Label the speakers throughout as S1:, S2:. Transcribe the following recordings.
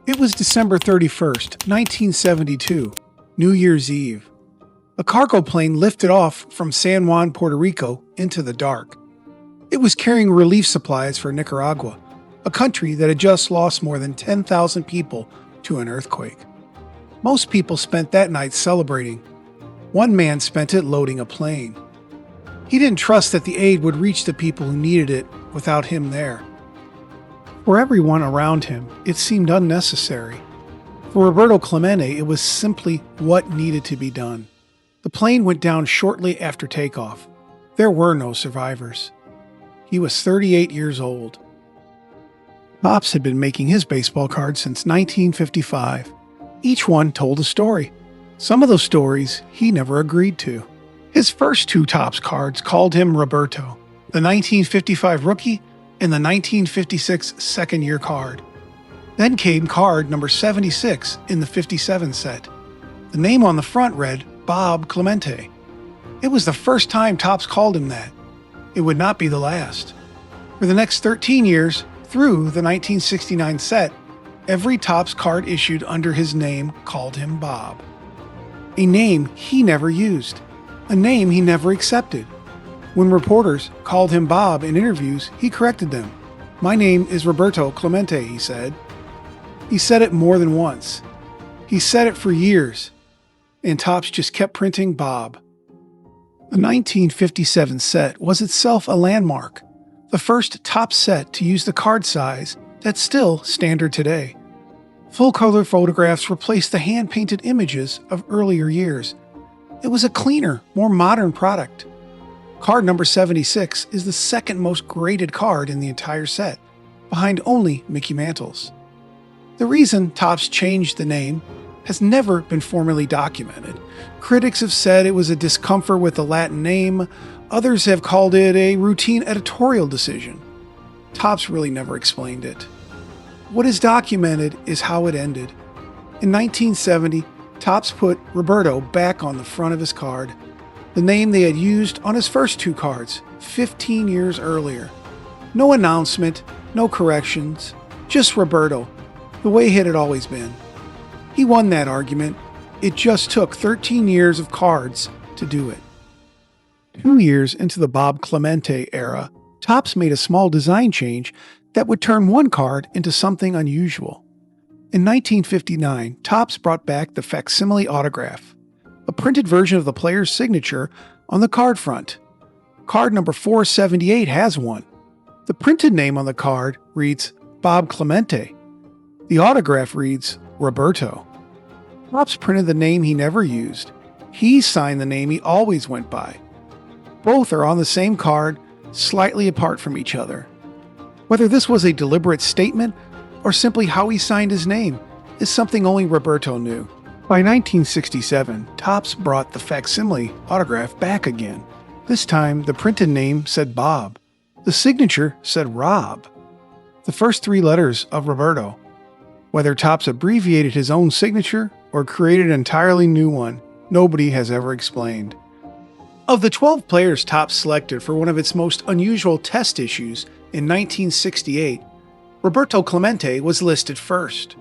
S1: It was December 31st, 1972, New Year's Eve. A cargo plane lifted off from San Juan, Puerto Rico, into the dark. It was carrying relief supplies for Nicaragua, a country that had just lost more than 10,000 people to an earthquake. Most people spent that night celebrating. One man spent it loading a plane. He didn't trust that the aid would reach the people who needed it without him there. For everyone around him, it seemed unnecessary. For Roberto Clemente, it was simply what needed to be done. The plane went down shortly after takeoff. There were no survivors. He was 38 years old. Topps had been making his baseball cards since 1955. Each one told a story. Some of those stories he never agreed to. His first two Topps cards called him Roberto, the 1955 rookie and the 1956 second-year card. Then came card number 76 in the 57 set. The name on the front read Bob Clemente. It was the first time Topps called him that. It would not be the last. For the next 13 years, through the 1969 set, every Topps card issued under his name called him Bob. A name he never used. A name he never accepted. When reporters called him Bob in interviews, he corrected them. "My name is Roberto Clemente," he said. He said it more than once. He said it for years, and Topps just kept printing Bob. The 1957 set was itself a landmark, the first Topps set to use the card size that's still standard today. Full-color photographs replaced the hand-painted images of earlier years. It was a cleaner, more modern product. Card number 76 is the second most graded card in the entire set, behind only Mickey Mantle's. The reason Topps changed the name has never been formally documented. Critics have said it was a discomfort with the Latin name. Others have called it a routine editorial decision. Topps really never explained it. What is documented is how it ended. In 1970, Topps put Roberto back on the front of his card, the name they had used on his first two cards 15 years earlier. No announcement, no corrections, just Roberto, the way it had always been. He won that argument. It just took 13 years of cards to do it. 2 years into the Bob Clemente era, Topps made a small design change that would turn one card into something unusual. In 1959, Topps brought back the facsimile autograph, a printed version of the player's signature on the card front. Card number 478 has one. The printed name on the card reads Bob Clemente. The autograph reads Roberto. Topps printed the name he never used. He signed the name he always went by. Both are on the same card, slightly apart from each other. Whether this was a deliberate statement or simply how he signed his name is something only Roberto knew. By 1967, Topps brought the facsimile autograph back again. This time, the printed name said Bob. The signature said Rob. The first three letters of Roberto. Whether Topps abbreviated his own signature or created an entirely new one, nobody has ever explained. Of the 12 players Topps selected for one of its most unusual test issues in 1968, Roberto Clemente was listed first.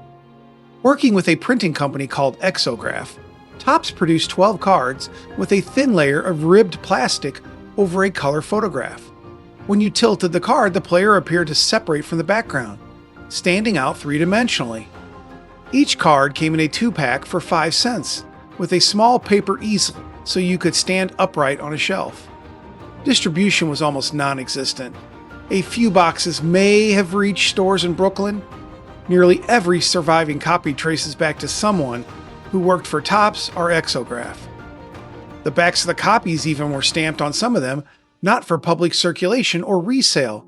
S1: Working with a printing company called Exograph, Topps produced 12 cards with a thin layer of ribbed plastic over a color photograph. When you tilted the card, the player appeared to separate from the background, standing out three-dimensionally. Each card came in a 2-pack for 5 cents, with a small paper easel so you could stand upright on a shelf. Distribution was almost non-existent. A few boxes may have reached stores in Brooklyn. Nearly every surviving copy traces back to someone who worked for Topps or Exograph. The backs of the copies even were stamped on some of them, not for public circulation or resale.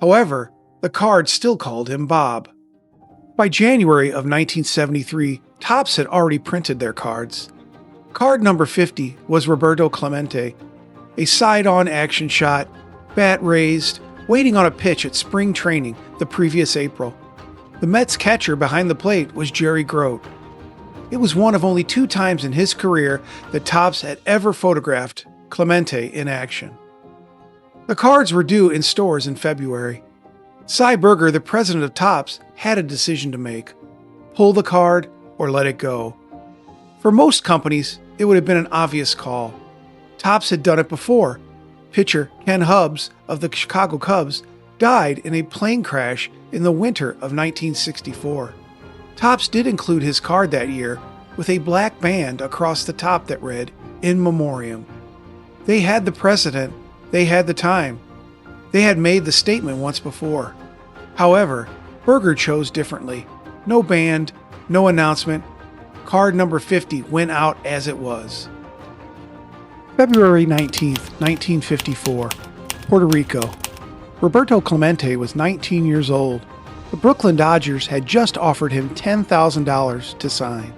S1: However, the card still called him Bob. By January of 1973, Topps had already printed their cards. Card number 50 was Roberto Clemente, a side-on action shot, bat raised, waiting on a pitch at spring training the previous April. The Mets catcher behind the plate was Jerry Grote. It was one of only 2 times in his career that Topps had ever photographed Clemente in action. The cards were due in stores in February. Cy Berger, the president of Topps, had a decision to make. pull the card, or let it go. For most companies, it would have been an obvious call. Topps had done it before. Pitcher Ken Hubbs of the Chicago Cubs died in a plane crash in the winter of 1964. Topps did include his card that year with a black band across the top that read, "In Memoriam." They had the precedent, they had the time. They had made the statement once before. However, Berger chose differently. No band, no announcement. Card number 50 went out as it was. February 19th, 1954, Puerto Rico. Roberto Clemente was 19 years old. The Brooklyn Dodgers had just offered him $10,000 to sign.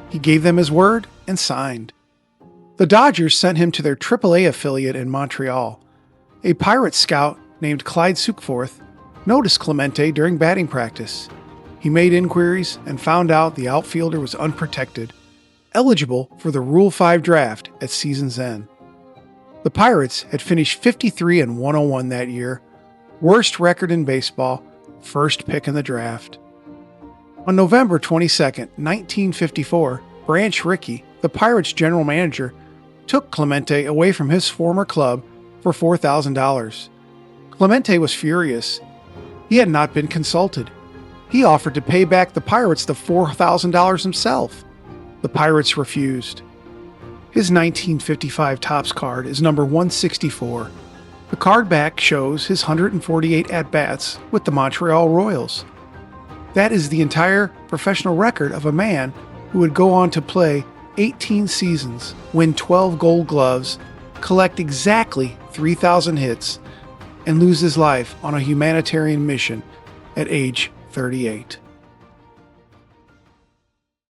S1: He gave them his word and signed. The Dodgers sent him to their AAA affiliate in Montreal. A Pirates scout named Clyde Sukeforth noticed Clemente during batting practice. He made inquiries and found out the outfielder was unprotected, eligible for the Rule 5 draft at season's end. The Pirates had finished 53-101 that year, worst record in baseball, first pick in the draft. On November 22, 1954, Branch Rickey, the Pirates general manager, took Clemente away from his former club for $4,000. Clemente was furious. He had not been consulted. He offered to pay back the Pirates the $4,000 himself. The Pirates refused. His 1955 Topps card is number 164. The card back shows his 148 at-bats with the Montreal Royals. That is the entire professional record of a man who would go on to play 18 seasons, win 12 Gold Gloves, collect exactly 3,000 hits, and lose his life on a humanitarian mission at age 38.